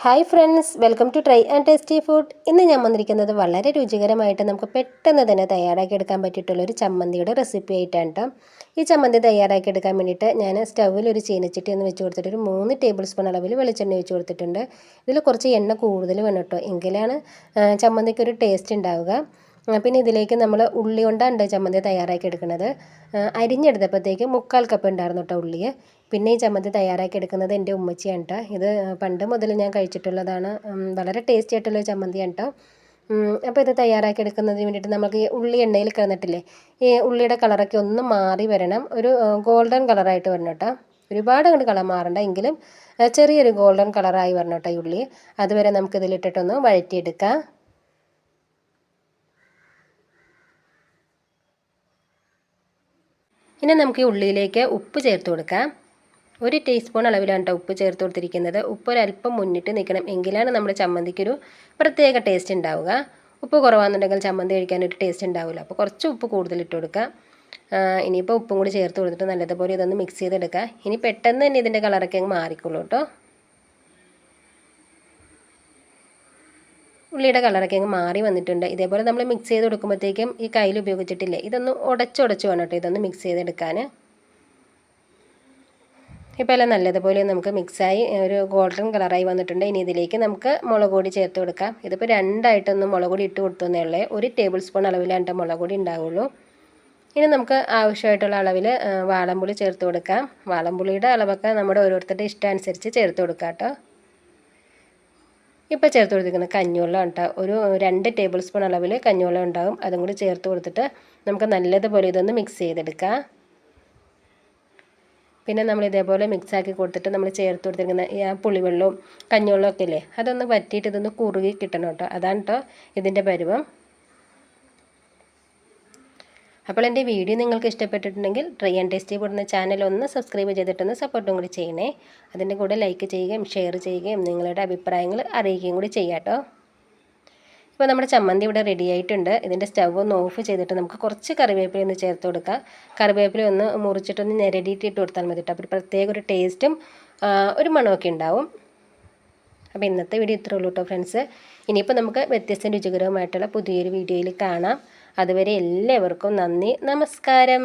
Hi friends, welcome to try and tasty food. ഇന്ന് ഞാൻ വന്നിരിക്കുന്നത് വളരെ രുചികരമായിട്ട് നമുക്ക് പെട്ടെന്ന് തന്നെ തയ്യാറാക്കിയെടുക്കാൻ പറ്റിയിട്ടുള്ളൊരു ചമ്മന്തിയുടെ റെസിപ്പി ആയിട്ടാണ് കേട്ടോ. ഈ ചമ്മന്തി തയ്യാറാക്കിയെടുക്കാൻ വേണ്ടിയിട്ട് ഞാൻ സ്റ്റൗവിൽ ഒരു ചീനച്ചട്ടി ഒന്ന് വെച്ച് കൊടുത്തിട്ട് ഒരു 3 ടേബിൾ സ്പൂൺ അളവിൽ വെളിച്ചെണ്ണ ഒഴിച്ച് കൊടുത്തിട്ടുണ്ട്. ഇതിൽ കുറച്ച് എണ്ണ കൂടുതൽ വേണം കേട്ടോ, എങ്കിലാണ് ചമ്മന്തിക്കൊരു ടേസ്റ്റ് ഉണ്ടാവുക. പിന്നെ ഇതിലേക്ക് നമ്മൾ ഉള്ളി കൊണ്ടാണ് ചമ്മന്തി തയ്യാറാക്കി എടുക്കുന്നത്. അരിഞ്ഞെടുത്തപ്പോഴത്തേക്ക് 3/4 കപ്പ് ഉണ്ടായിരുന്നു കേട്ടോ ഉള്ളി. പിന്നെ ഈ ചമ്മന്തി തയ്യാറാക്കി എടുക്കുന്നത് എൻ്റെ ഉമ്മച്ചിയാണ് കേട്ടോ. ഇത് പണ്ട് മുതൽ ഞാൻ കഴിച്ചിട്ടുള്ളതാണ്. വളരെ ടേസ്റ്റി ആയിട്ടുള്ള ചമ്മന്തിയാണ് കേട്ടോ. അപ്പോൾ ഇത് തയ്യാറാക്കി എടുക്കുന്നതിന് വേണ്ടിയിട്ട് നമുക്ക് ഈ ഉള്ളി എണ്ണയിൽ കിടന്നിട്ടില്ലേ, ഈ ഉള്ളിയുടെ കളറൊക്കെ ഒന്ന് മാറി വരണം, ഒരു ഗോൾഡൻ കളറായിട്ട് വരണം കേട്ടോ. ഒരുപാട് അങ്ങോട്ട് കളർ മാറണ്ട, എങ്കിലും ചെറിയൊരു ഗോൾഡൻ കളറായി വരണം കേട്ടോ ഈ ഉള്ളി. അതുവരെ നമുക്കിതിലിട്ടിട്ടൊന്ന് വഴറ്റിയെടുക്കാം. ഇനി നമുക്ക് ഈ ഉള്ളിയിലേക്ക് ഉപ്പ് ചേർത്ത് കൊടുക്കാം. 1 ടീസ്പൂൺ അളവിലാണ് കേട്ടോ ഉപ്പ് ചേർത്ത് കൊടുത്തിരിക്കുന്നത്. ഉപ്പ് ഒരല്പം മുന്നിട്ട് നിൽക്കണം, എങ്കിലാണ് നമ്മുടെ ചമ്മന്തിക്കൊരു പ്രത്യേക ടേസ്റ്റ് ഉണ്ടാവുക. ഉപ്പ് കുറവാണെന്നുണ്ടെങ്കിൽ ചമ്മന്തി കഴിക്കാനൊരു ടേസ്റ്റ് ഉണ്ടാവില്ല. അപ്പോൾ കുറച്ച് ഉപ്പ് കൂടുതൽ ഇട്ട് കൊടുക്കുക. ഇനിയിപ്പോൾ ഉപ്പും കൂടി ചേർത്ത് കൊടുത്തിട്ട് നല്ലതുപോലെ ഇതൊന്ന് മിക്സ് ചെയ്തെടുക്കുക. ഇനി പെട്ടെന്ന് തന്നെ ഇതിൻ്റെ കളറൊക്കെ അങ്ങ് മാറിക്കോളൂ കേട്ടോ. ഉള്ളിയുടെ കളറൊക്കെ അങ്ങ് മാറി വന്നിട്ടുണ്ട്. ഇതേപോലെ നമ്മൾ മിക്സ് ചെയ്ത് കൊടുക്കുമ്പോഴത്തേക്കും ഈ കയ്യിൽ ഉപയോഗിച്ചിട്ടില്ലേ, ഇതൊന്ന് ഉടച്ച് വേണം കേട്ടോ ഇതൊന്ന് മിക്സ് ചെയ്തെടുക്കാൻ. ഇപ്പോൾ എല്ലാം നല്ലതുപോലെ നമുക്ക് മിക്സായി ഒരു ഗോൾഡൻ കളറായി വന്നിട്ടുണ്ട്. ഇനി ഇതിലേക്ക് നമുക്ക് മുളക് പൊടി ചേർത്ത് കൊടുക്കാം. ഇതിപ്പോൾ രണ്ടായിട്ടൊന്ന് മുളക് പൊടി ഇട്ട് കൊടുത്തതേ ഉള്ളൂ. 1 ടേബിൾ സ്പൂൺ അളവിലാണ് മുളക് പൊടി ഉണ്ടാവുള്ളൂ. ഇനി നമുക്ക് ആവശ്യമായിട്ടുള്ള അളവിൽ വാളംപുളി ചേർത്ത് കൊടുക്കാം. വാളംപുളിയുടെ അളവൊക്കെ നമ്മുടെ ഓരോരുത്തരുടെ ഇഷ്ടം അനുസരിച്ച് ചേർത്ത് കൊടുക്കാം കേട്ടോ. ഇപ്പോൾ ചേർത്ത് കൊടുത്തിരിക്കുന്നത് കഞ്ഞിവെള്ളം കേട്ടോ. ഒരു 2 ടേബിൾ സ്പൂൺ അളവിൽ കഞ്ഞിവെള്ളം ഉണ്ടാകും. അതും കൂടി ചേർത്ത് കൊടുത്തിട്ട് നമുക്ക് നല്ലതുപോലെ ഇതൊന്ന് മിക്സ് ചെയ്തെടുക്കാം. പിന്നെ നമ്മൾ ഇതേപോലെ മിക്സാക്കി കൊടുത്തിട്ട് നമ്മൾ ചേർത്ത് കൊടുത്തിരിക്കുന്ന ഈ പുളിവെള്ളവും കഞ്ഞിവെള്ളവും ഒക്കെ ഇല്ലേ, അതൊന്ന് വറ്റിയിട്ട് ഇതൊന്ന് കുറുകി കിട്ടണം കേട്ടോ. അതാണ് കേട്ടോ ഇതിൻ്റെ പരുവം. അപ്പോൾ എൻ്റെ വീഡിയോ നിങ്ങൾക്ക് ഇഷ്ടപ്പെട്ടിട്ടുണ്ടെങ്കിൽ ട്രൈ ആൻഡ് ടേസ്റ്റി ഫുഡ് എന്ന ചാനൽ ഒന്ന് സബ്സ്ക്രൈബ് ചെയ്തിട്ടൊന്ന് സപ്പോർട്ടും കൂടി ചെയ്യണേ. അതിൻ്റെ കൂടെ ലൈക്ക് ചെയ്യുകയും ഷെയർ ചെയ്യുകയും നിങ്ങളുടെ അഭിപ്രായങ്ങൾ അറിയിക്കുകയും കൂടി ചെയ്യാം കേട്ടോ. ഇപ്പോൾ നമ്മുടെ ചമ്മന്തി ഇവിടെ റെഡി ആയിട്ടുണ്ട്. ഇതിൻ്റെ സ്റ്റവ് ഒന്ന് ഓഫ് ചെയ്തിട്ട് നമുക്ക് കുറച്ച് കറിവേപ്പില ഒന്ന് ചേർത്ത് കൊടുക്കാം. കറിവേപ്പില ഒന്ന് മുറിച്ചിട്ടൊന്ന് നിരടിയിട്ട് ഇട്ട് കൊടുത്താൽ മതി കേട്ടോ. അപ്പോൾ പ്രത്യേക ഒരു ടേസ്റ്റും ഒരു മണമൊക്കെ ഉണ്ടാവും. അപ്പോൾ ഇന്നത്തെ വീഡിയോ ഇത്രേ ഉള്ളൂ കേട്ടോ ഫ്രണ്ട്സ്. ഇനിയിപ്പോൾ നമുക്ക് വ്യത്യസ്ത രുചികരവുമായിട്ടുള്ള പുതിയൊരു വീഡിയോയിൽ കാണാം. അതുവരെ എല്ലാവർക്കും നന്ദി, നമസ്കാരം.